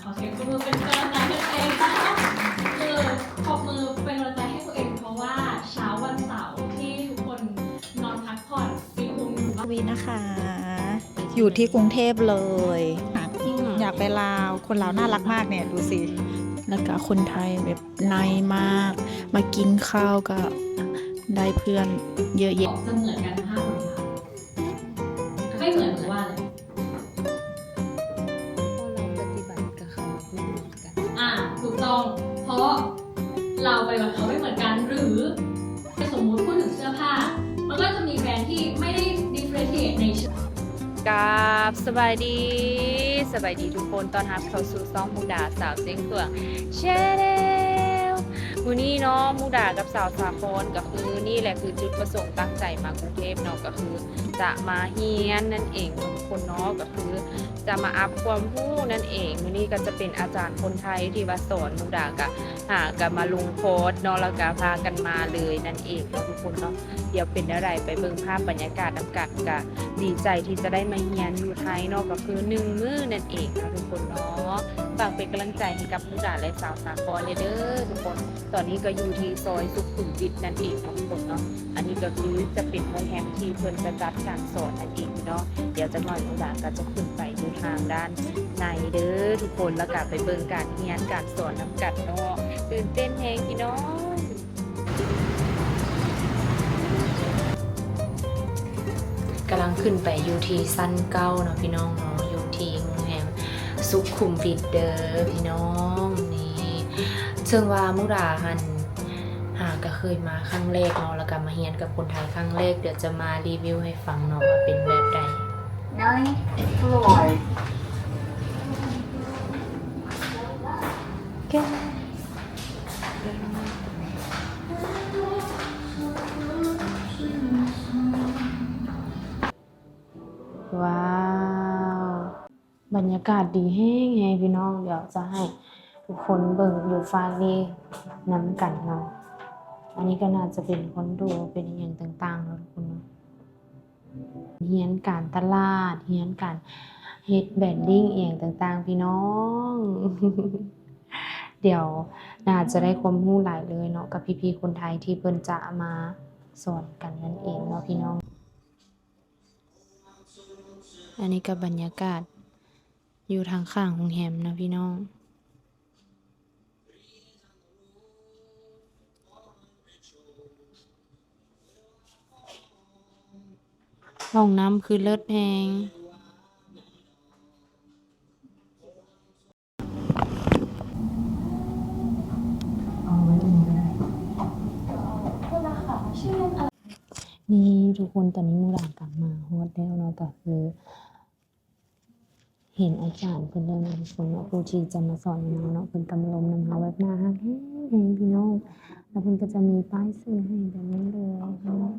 ขอเสียงปรบมือเป็นกำลังใจให้ตัวเองนะคะคือปรบมือเป็นกำลังใจให้ตัวเองเพราะว่าเช้าวันเสาร์ที่ทุกคนนอนพักผ่อนปีคุมอยู่บ้านวีนะคะ อยู่ที่กรุงเทพเลยอยากไปลาวคนลาวน่ารักมากเนี่ยดูสิแล้วก็คนไทยแบบไนมากมากินข้าวก็ได้เพื่อนเยอะแยะ จะเหมือนกันทั้ง5 คนค่ะไม่เหมือนหรือว่าอะไร เราปฏิบัติกับเขาไม่เหมือนกัน ถูกต้อง เพราะเราไปกับเขาไม่เหมือนกันหรือสมมุติพูดถึงเสื้อผ้า มันก็จะมีแบรนด์ที่ไม่ได้ differentiate ในชุด กับสบายดีทุกคนตอนรับเข้าสู่ซ่องมุกดาสาวเสียงเฟืองแชร์แนลวันนี้เนาะมุกดากับสาวสาครก็คือนี่แหละคือจุดประสงค์ตั้งใจมากรุงเทพเนาะก็คือจะมาเฮียนนั่นเองทุกคนเนาะก็คือจะมาอัพความรู้นั่นเองวันนี้ก็จะเป็นอาจารย์คนไทยที่ว่าสอนมุกดากับมาลงโพสต์เนาะแล้วก็พากันมาเลยนั่นเองเนาะทุกคนเนาะเดี๋ยวเป็นอะไรไปเบิ่งภาพบรรยากาศนำกันก็ดีใจที่จะได้มาเฮียนอยู่ไทยเนาะก็คือ1 มื้อนั่นเองนะทุกคนเนาะฝากเป็นกำลังใจให้กับมุกดาและสาวสาครเด้อทุกคนตอนนี้ก็อยู่ที่ซอยสุขุมวิทนั่นเองทุกคนเนาะอันนี้ก็คือจะเป็นโรงแรมที่เพิ่นจะจัดการสอนนั่นเองเนาะเดี๋ยวจะหน่อยมุกดาก็จะขึ้นไปดูทางด้านในเด้อทุกคนแล้วก็ไปเบิ่งการเฮียนการสอนนำกันเนาะตื่นเต้นแฮงพี่น้องกำลังขึ้นไปอยู่ที่สั้นเก้าเนาะพี่น้องเนาะอยู่ที่โรงแรมสุขุมวิทเด้อพี่น้องนี่ซึ่งว่ามุกดาก็เคยมาครั้งแรกเนาะแล้วก็มาเรียนกับคนไทยครั้งแรกเดี๋ยวจะมารีวิวให้ฟังเนาะว่าเป็นแบบใด Ninth floor. ว้าวบรรยากาศดีแห้งพี่น้องเดี๋ยวจะให้ทุกคนเบิ่งอยู่ฟากนี้น้ำกันเนาะอันนี้ก็น่าจะเป็นคอนโดเป็นอย่างต่างๆเนาะทุกคนเนาะเฮียนการตลาดเฮียนการเฮ็ดแบรนดิ้งเองต่างๆพี่น้อง เดี๋ยวน่าจะได้ความรู้หลายเลยเนาะกับพี่ๆคนไทยที่เพิ่นจะมาสอนกันนั่นเองเนาะพี่น้องอันนี้ก็บรรยากาศอยู่ทางข้างโรงแรมนะพี่น้องห้องน้ำคือเลิศแพงนี่ทุกคนตอนนี้มูหลานกลับมาฮอดแล้วเนาะก็คือเห็นอาจารย์เพิ่นแล้วนะทุกคนเนาะผู้ที่จะมาสอนเราเนาะเพิ่นกำลังนำเฮาแบบหน้าฮักแฮงพี่น้องแล้วเพิ่นก็จะมีป้ายชื่อให้แบบนี้เลยเนาะ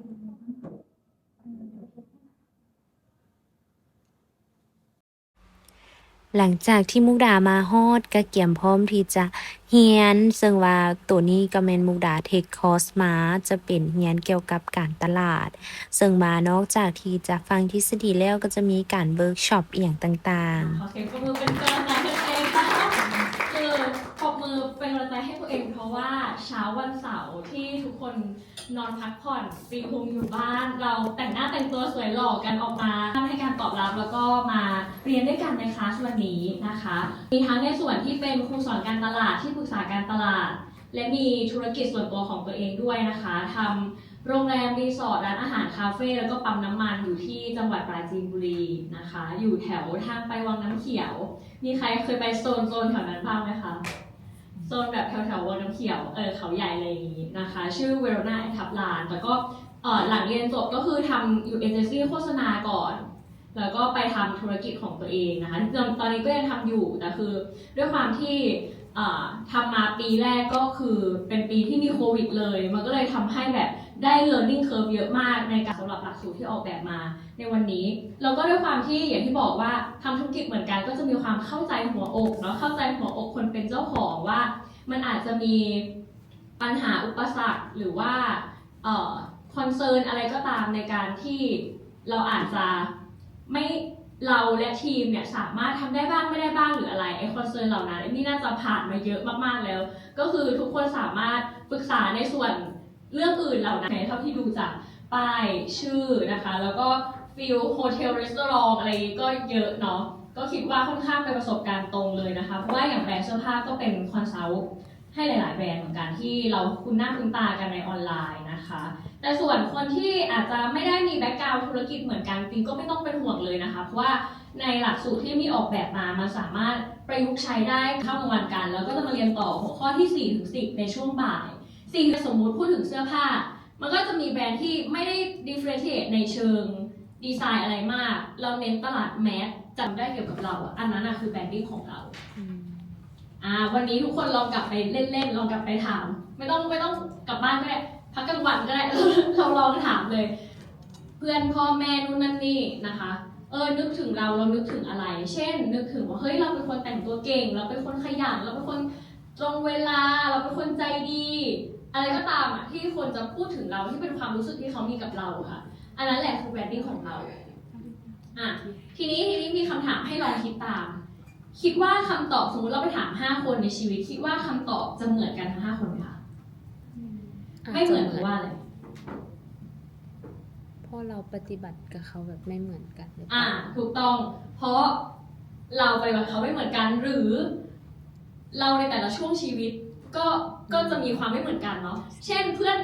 หลังจากที่มุกดามาฮอดก็เกียมพร้อมที่จะเรียนซึ่งว่าตัวนี้ก็แม่นมุกดาเทคคอร์สมาจะเป็นเรียนเกี่ยวกับการตลาดซึ่งมานอกจากที่จะฟังทฤษฎีแล้วก็จะมีการเวิร์กช็อปอีหยังต่างๆ ขอเสียงปรบมือเป็นกำลังใจให้ตัวเองนะคะคือปรบมือเป็นกำลังใจให้ตัวเองเพราะว่าเช้าวันเสาร์ที่ทุกคนนอนพักผ่อนปีคุมอยู่บ้านเราแต่งหน้าแต่งตัวสวยหล่อกันออกมาให้การตอบรับแล้วก็มาเรียนด้วยกันในคลาสวันนี้นะคะมีทั้งในส่วนที่เป็นครูสอนการตลาดที่ปรึกษาการตลาด และมีธุรกิจส่วนตัวของตัวเองด้วยนะคะทำโรงแรมรีสอร์ทร้านอาหารคาเฟ่แล้วก็ปั๊มน้ำมันอยู่ที่จังหวัดปราจีนบุรีนะคะอยู่แถวทางไปวังน้ำเขียวมีใครเคยไปโซนแถวนั้นบ้างไหมคะโซนแบบแถววังน้ำเขียวเขาใหญ่อะไรอย่างนี้นะคะชื่อเวโรนาแอทับลานแต่ก็หลังเรียนจบก็คือทำอยู่เอเจนซี่โฆษณาก่อนแล้วก็ไปทำธุรกิจของตัวเองนะคะตอนนี้ก็ยังทำอยู่แต่คือด้วยความที่ทำมาปีแรกก็คือเป็นปีที่มีโควิดเลยมันก็เลยทำให้แบบได้ learning curve เยอะมากในการสำหรับหลักสูตรที่ออกแบบมาในวันนี้แล้วก็ด้วยความที่อย่างที่บอกว่าทำธุรกิจเหมือนกันก็จะมีความเข้าใจหัวอกเนาะเข้าใจหัวอกคนเป็นเจ้าของว่ามันอาจจะมีปัญหาอุปสรรคหรือว่าคอนเซิร์นอะไรก็ตามในการที่เราอาจจะ เราและทีมเนี่ยสามารถทำได้บ้างไม่ได้บ้างหรืออะไรไอคอนเซิร์นเหล่านั้นนี่น่าจะผ่านมาเยอะมากๆแล้วก็คือทุกคนสามารถปรึกษาในส่วนเรื่องอื่นเหล่านั้นเท่าที่ดูจากป้ายชื่อนะคะแล้วก็ฟิลโฮเทลรีสอร์ทอะไรก็เยอะเนาะก็คิดว่าค่อนข้างเป็นประสบการณ์ตรงเลยนะคะเพราะว่าอย่างแบรนด์เสื้อผ้าก็เป็นคอนซัลท์ให้หลายๆแบรนด์เหมือนกันที่เราคุ้นหน้าคุ้นตากันในออนไลน์นะคะแต่ส่วนคนที่อาจจะไม่ได้มีแบ็กกราวด์ธุรกิจเหมือนกันจริงก็ไม่ต้องเป็นห่วงเลยนะคะเพราะว่าในหลักสูตรที่มีออกแบบมามันสามารถประยุกต์ใช้ได้เข้ากลางวันกันแล้วก็จะมาเรียนต่อหัวข้อที่4 ถึง 10ในช่วงบ่ายสิ่งสมมุติพูดถึงเสื้อผ้ามันก็จะมีแบรนด์ที่ไม่ได้ differentiate ในเชิงดีไซน์อะไรมากเราเน้นตลาดแมสจำได้เกี่ยวกับเราอันนั้นคือแบรนดิ้งของเราวันนี้ทุกคนลองกลับไปเล่นๆลองกลับไปถามไม่ต้องกลับบ้านก็ได้พักกลางวันก็ได้ เราลองถามเลย เพื่อนพ่อแม่นู่นนั่นนี่นะคะนึกถึงเรานึกถึงอะไร เช่น นึกถึงว่าเฮ้ยเราเป็นคนแต่งตัวเก่งเราเป็นคนขยันเราเป็นคนตรงเวลาเราเป็นคนใจดีอะไรก็ตามที่คนจะพูดถึงเราที่เป็นความรู้สึกที่เขามีกับเราค่ะอันนั้นแหละคือแบรนดิ้งของเราทีนี้มีคำถามให้ลองคิดตามคิดว่าคำตอบสมมติเราไปถาม5 คนในชีวิตคิดว่าคำตอบจะเหมือนกันทั้ง5 คนไหมคะไม่เหมือนเพราะว่าอะไรเพราะเราปฏิบัติกับเขาแบบไม่เหมือนกันหรือเปล่าถูกต้องเพราะเราปฏิบัติเขาไม่เหมือนกันหรือเราในแต่ละช่วงชีวิตก็จะมีความไม่เหมือนกันเนาะเช่นเพื่อน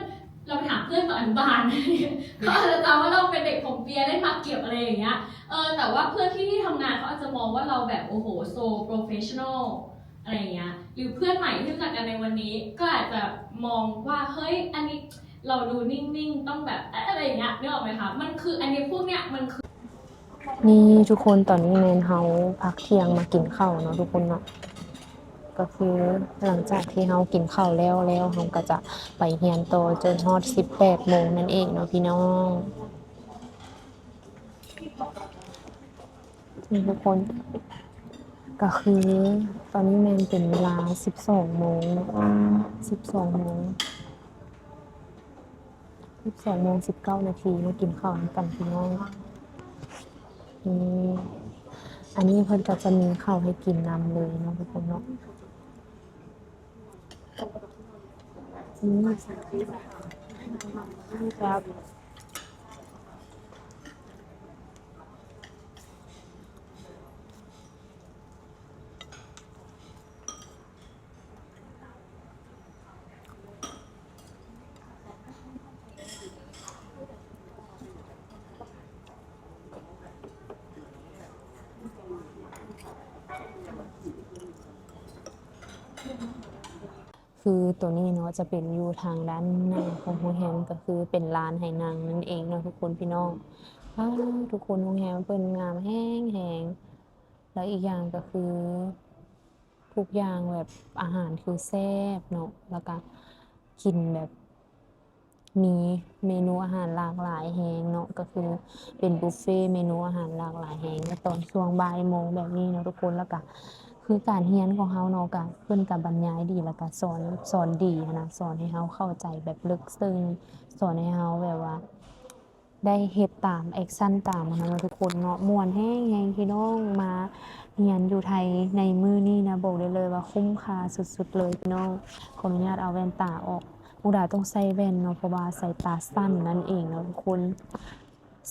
เราไปถามเพื่อนตอนอนุบาลเขาอาจจะจำว่าเราเป็นเด็กผมเปียเล่นหมากเก็บอะไรอย่างเงี้ยแต่ว่าเพื่อนที่ทำงานเขาอาจจะมองว่าเราแบบโอ้โหโซโปรเฟชชั่นอลอะไรอย่างเงี้ยหรือเพื่อนใหม่ที่รู้จักกันในวันนี้ก็อาจจะมองว่าเฮ้ยอันนี้เราดูนิ่งๆต้องแบบอะไรอย่างเงี้ยนึกออกไหมคะมันคืออันนี้พวกเนี้ยมันคือนี่ทุกคนตอนนี้แมนเฮาพักเที่ยงมากินข้าวเนาะทุกคนเนาะก็คือหลังจากที่เฮากินข้าวแล้วเฮาก็จะไปเรียนต่อจนฮอด 18 โมงนั่นเองเนาะพี่น้องนี่ทุกคนก็คือตอนนี้แมนเป็นเวลา 12 โมง12 โมง19 นาทีมากินข้าวกันพี่น้องอันนี้เพิ่นก็จะมีข้าวให้กินนำเลยเนาะทุกคนเนาะครับ คือตัวนี้เนาะจะเป็นอยู่ทางด้านในของโรงแรมก็คือเป็นร้านไหนางนั่นเองเนาะทุกคนพี่น้องทุกคนโรงแรมเปิ่นงามแห้งแล้วอีกอย่างก็คือทุกอย่างแบบอาหารคือแซ่บเนาะแล้วก็กินแบบมีเมนูอาหารหลากหลายแฮงเนาะก็คือเป็นบุฟเฟ่เมนูอาหารหลากหลายแฮงตอนช่วงบ่ายโมงแบบนี้เนาะทุกคนแล้วก็คือการเรียนของเฮาเนาะก็เพิ่นก็บรรยายดีแล้วก็สอนดีนะสอนให้เฮาเข้าใจแบบลึกซึ้งสอนให้เฮาแบบว่าได้เฮ็ดตามแอกชั่นตามนะทุกคนเนาะม่วนแฮงพี่น้องมาเรียนอยู่ไทยในมื้อนี้นะบอกได้เลยว่าคุ้มค่าสุดๆเลยพี่น้องขออนุญาตเอาแว่นตาออกมุกดาต้องใส่แว่นเนาะเพราะว่าสายตาสั้นนั่นเองเนาะทุกคน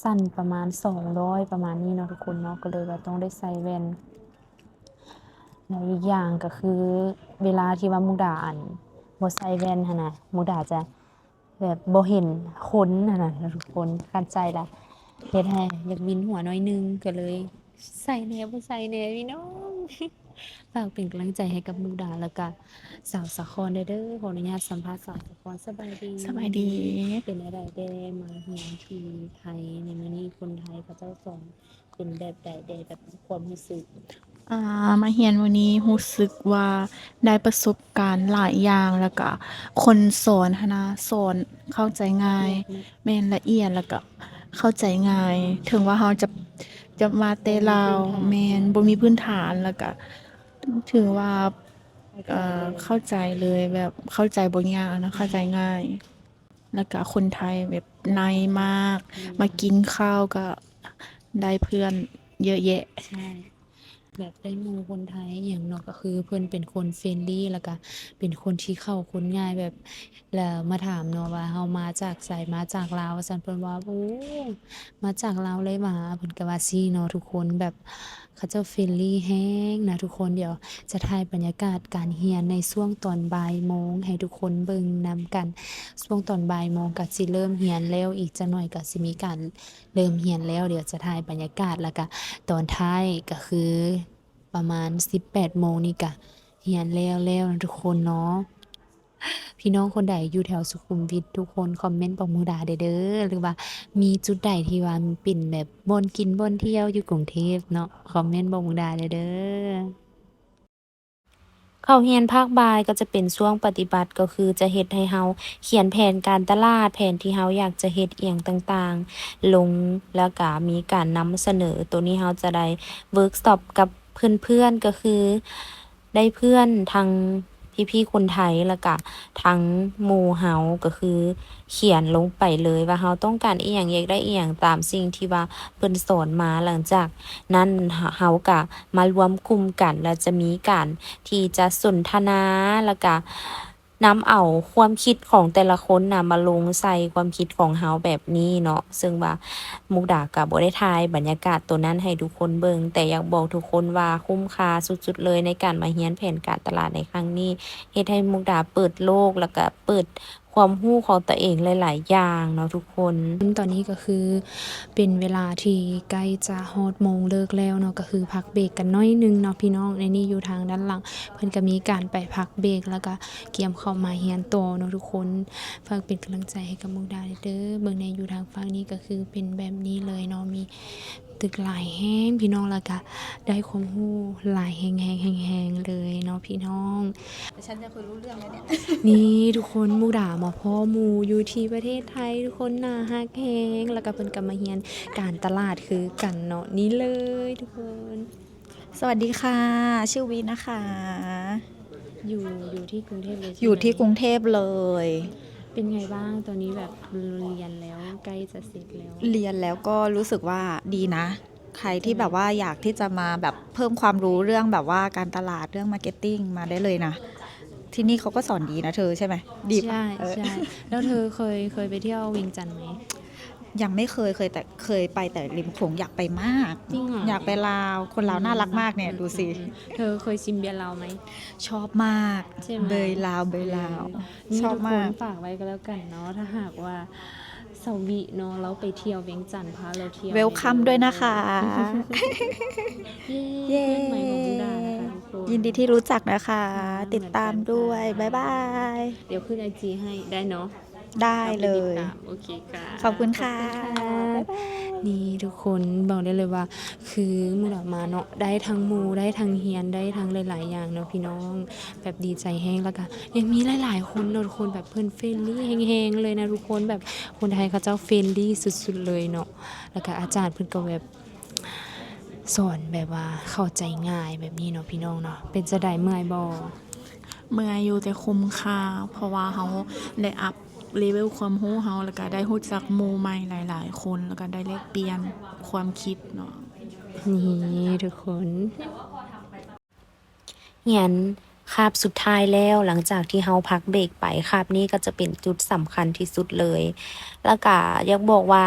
สั้นประมาณ200ประมาณนี้เนาะทุกคนเนาะก็เลยว่าต้องได้ใส่แว่นแล้วอีกอย่างก็คือเวลาที่ว่ามุกดาบ่ใส่แว่นหั่นน่ะมุกดาจะแบบบ่เห็นคนหั่นน่ะทุกคนเข้าใจล่ะเฮ็ดให้อยากวินหัวหน่อยนึงก็เลยใส่แหน่บ่ใส่แหน่พี่น้องฝากเป็นกำลังใจให้กับมุกดาแล้วก็สาวสาครเด้อขออนุญาตสัมภาษณ์สาวสาครสบายดี สบายดี เป็นอะไรได้มาเรียนที่ไทยในมื้อนี้คนไทยเขาเจ้าสอนเป็นแบบใดแบบความรู้สึก มาเรียนวันนี้รู้สึกว่าได้ประสบการณ์หลายอย่างแล้วก็คนสอนหั้นนะสอนเข้าใจง่ายแม่นละเอียดแล้วก็เข้าใจง่าย ถึงว่าเราจะมาแต่ลาวแม่นบ่มีพื้นฐานแล้วก็ถือว่าเข้าใจเลยแบบเข้าใจบ่ยากนะเข้าใจง่าย แล้วก็คนไทยแบบไนมากมากินข้าวก็ได้เพื่อน เยอะแยะ ใช่ แบบได้หมู่คนไทยอหย่างเนาะก็คือเพิ่นเป็นคนเฟรนลีแล้วก็เป็นคนที่เข้าคนง่ายแบบแล้วมาถามเนาะว่าเฮามาจากไสมาจากลาวว่าซั่นเพิ่นว่าโอ้มาจากลาวเลยหว่าเพิ่นก็ว่าซี้เนาะทุกคนแบบเขาเจ้าเฟรนลีแรงนะทุกคนเดี๋ยวจะถ่ายบรรยากาศการเรียนในช่วงตอนบ่ายโมงให้ทุกคนเบิ่งนำกันช่วงตอนบ่ายโมงก็สิเริ่มเรียนแล้วอีกจักหน่อยก็สิมีการเริ่มเรียนแล้วเดี๋ยวจะถ่ายบรรยากาศแล้วก็ตอนท้ายก็คือประมาณ18โมงนี่ก็เรียนแล้วนะทุกคนเนาะพี่น้องคนใดอยู่แถวสุขุมวิททุกคนคอมเมนต์บอกหมู่ดาได้เด้อหรือว่ามีจุดใดที่ว่าเป็นแบบบ่อนกินบ่อนเที่ยวอยู่กรุงเทพเนาะคอมเมนต์บอกหมู่ดาได้เด้อ เข้าเรียนภาคบ่ายก็จะเป็นช่วงปฏิบัติก็คือจะเฮ็ดให้เราเขียนแผนการตลาดแผนที่เราอยากจะเฮ็ดอิหยังต่างๆลงแล้วก็มีการนำเสนอตัวนี้เราจะได้เวิร์กช็อปกับเพื่อนๆก็คือได้เพื่อนทั้งพี่ๆคนไทยแล้วก็ทั้งหมู่เราก็คือเขียนลงไปเลยว่าเราต้องการอิหยังอยากได้อิหยังตามสิ่งที่ว่าเพิ่นสอนมาหลังจากนั้นเราก็มารวมกลุ่มกันแล้วจะมีการ ที่จะสนทนาแล้วก็นำเอาความคิดของแต่ละคนน่ะมาลงใส่ความคิดของเฮาแบบนี้เนาะซึ่งว่ามุกดาก็บ่ได้ถ่ายบรรยากาศตัวนั้นให้ทุกคนเบิ่งแต่อยากบอกทุกคนว่าคุ้มค่าสุดๆเลยในการมาเรียนแผนการตลาดในครั้งนี้เฮ็ดให้มุกดาเปิดโลกแล้วก็เปิดความรู้ของตัวเองหลายๆอย่างเนาะทุกคนตอนนี้ก็คือเป็นเวลาที่ใกล้จะฮอดโมงเลิกแล้วเนาะก็คือพักเบรกกันน้อยหนึงเนาะพี่น้องในนี้อยู่ทางด้านหลังเพิ่นก็มีการไปพักเบรกแล้วก็เกียมเข้ามาเรียนต่อเนาะทุกคนฝากเป็นกำลังใจให้กับมุกดาเด้อเบิ่งในอยู่ทางฝั่งนี้ก็คือเป็นแบบนี้เลยเนาะมีตึกหลายแฮงพี่น้องแล้วก็ได้ความรู้หลายแฮงๆๆๆเลยเนาะพี่น้อง ฉันจะคุยรู้เรื่องแล้วเนี่ย นี่ทุกคนหมู่ด่ามาพ่อหมู่อยู่ที่ประเทศไทยทุกคนน่าฮักแฮงแล้วก็เพิ่นก็มาเรียนการตลาดคือกันเนาะนี่เลยทุกคน สวัสดีค่ะ ชื่อวีนะคะ อยู่ที่กรุงเทพเลยใช่ไหม อยู่ที่กรุงเทพเลย เป็นไงบ้างตอนนี้แบบเรียนแล้วใกล้จะเสร็จแล้ว เรียนแล้วก็รู้สึกว่าดีนะ ใครที่แบบว่าอยากที่จะมาแบบเพิ่มความรู้เรื่องแบบว่าการตลาดเรื่องมาร์เก็ตติ้งมาได้เลยนะ ที่นี่เขาก็สอนดีนะเธอใช่ไหมดีปะ ใช่ เออ ใช่แล้วเธอเคยไปเที่ยวเวียงจันทร์ไหม ยังไม่เคยแต่เคยไปแต่ริมโขงอยากไปมาก จริงเหรอ อยากไปลาวคนลาวน่ารักมากเนี่ยดูสิ เธอเคยชิมเบียร์ลาวไหม ชอบมาก ใช่ไหม เบยลาวเบยลาว นี่ ชอบ ทุกค มาก นฝากไว้ก็แล้วกันเนาะถ้าหากว่าสวีเนาะเราไปเที่ยวเวียงจันทร์พาเราเที่ยว เวลคัมด้วยนะคะ เย้เพื่อนใหม่ของมุกดานะคะทุกคน ยินดีที่รู้จักนะคะ ติดตาม เหมือนกัน ด้วย ค่ะ บ๊ายบาย เดี๋ยวขึ้นไอจีให้ได้เนาะ ได้เลย ข้าไปติดตามโอเคค่ะ ขอบคุณค่ะ ขอบคุณค่ะนี่ทุกคนบอกได้เลยว่า คือมุกดามาเนาะได้ทั้งหมู่ได้ทั้งเฮียนได้ทั้งหลายๆอย่างเนาะพี่น้องแบบดีใจแห้งแล้วก็ยังมีหลายๆคนเนาะทุกคนแบบเพื่อนเฟรนลี่แห้งๆเลยนะทุกคนแบบคนไทยเขาเจ้าเฟรนลี่สุดๆเลยเนาะแล้วก็อาจารย์เพิ่นก็แบบสอนแบบว่าเข้าใจง่ายแบบนี้เนาะพี่น้องเนาะเป็นจะได้เมื่อยบ่ เมื่ออยู่แต่คุ้มค่าเพราะว่าเขาได้อัพเลเวลความรู้เขาแล้วก็ได้รู้จักหมู่ใหม่หลายๆคนแล้วก็ได้แลกเปลี่ยนความคิดเนาะ นี่ทุกคนเหียนคาบสุดท้ายแล้วหลังจากที่เฮาพักเบรกไปคาบนี้ก็จะเป็นจุดสำคัญที่สุดเลย แล้วก็อยากบอกว่า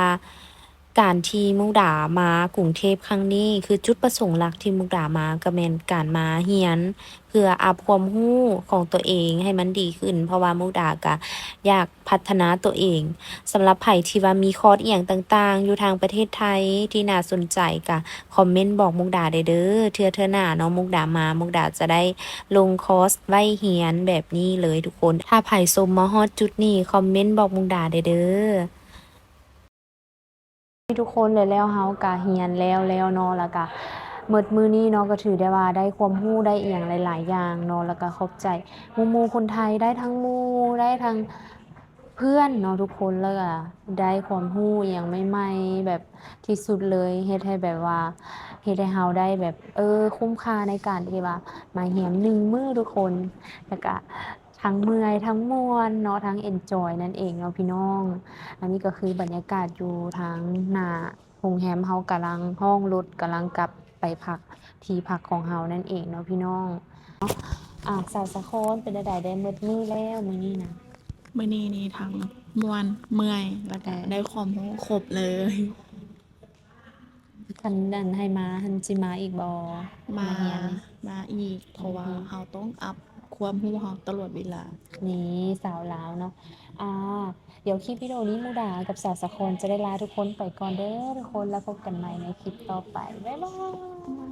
การที่มุกดามากรุงเทพครั้งนี้คือจุดประสงค์หลักที่มุกดามาก็แม่นการมาเรียน เพื่ออัพความรู้ของตัวเองให้มันดีขึ้น เพราะว่ามุกดาก็อยากพัฒนาตัวเองสำหรับไผที่ว่ามีคอร์สอีหยังต่างๆ อยู่ทางประเทศไทยที่น่าสนใจก็คอมเมนต์บอกมุกดาได้เด้อเทื่อหน้าเนาะมุกดามามุกดาจะได้ลงคอร์สไว้เรียนแบบนี้เลยทุกคน ถ้าไผชมมาฮอดจุดนี้คอมเมนต์บอกมุกดาได้เด้อทุกคนเลยแล้วเฮาก็เรียนแล้วเนาะแล้วก็หมดมื้อนี้เนาะก็ถือได้ว่าได้ความรู้ได้อีหยังหลายๆอย่างเนาะแล้วก็ขอบใจหมู่คนไทยได้ทั้งหมู่ได้ทั้งเพื่อนเนาะทุกคนแล้วก็ได้ความรู้อหยังใหม่ๆแบบที่สุดเลยเฮ็ดให้แบบว่าเฮ็ดให้เฮาได้แบบคุ้มค่าในการที่ว่ามาเรียน1มื้อทุกคนแล้วก็ทั้งเมื่อยทั้งม่วนเนาะทั้งเอนจอยนั่นเองเนาะพี่น้อง อันนี้ก็คือบรรยากาศอยู่ทางหน้า โรงแรมเฮากำลังห้องรถกำลังกลับไปพักที่พักของเฮานั่นเองเนาะพี่น้องสาวสะโคนเป็นใดได้หมดมือแล้วมื้อนี้นะ มื้อนี้นี่ทั้งม่วนเมื่อยแล้วก็ได้ความรู้ครบเลย คันดันให้มาหันสิมาอีกบ่ มา เรียน มาอีก เพราะว่าเฮาต้องอัพความรู้เฮาตลอดเวลา นี่สาวลาวเนาะเดี๋ยวคลิปวิดีโอนี้มูดากับสาวสะโคนจะได้ลาทุกคนไปก่อนเด้อทุกคนแล้วพบกันใหม่ในคลิปต่อไปบ๊ายบาย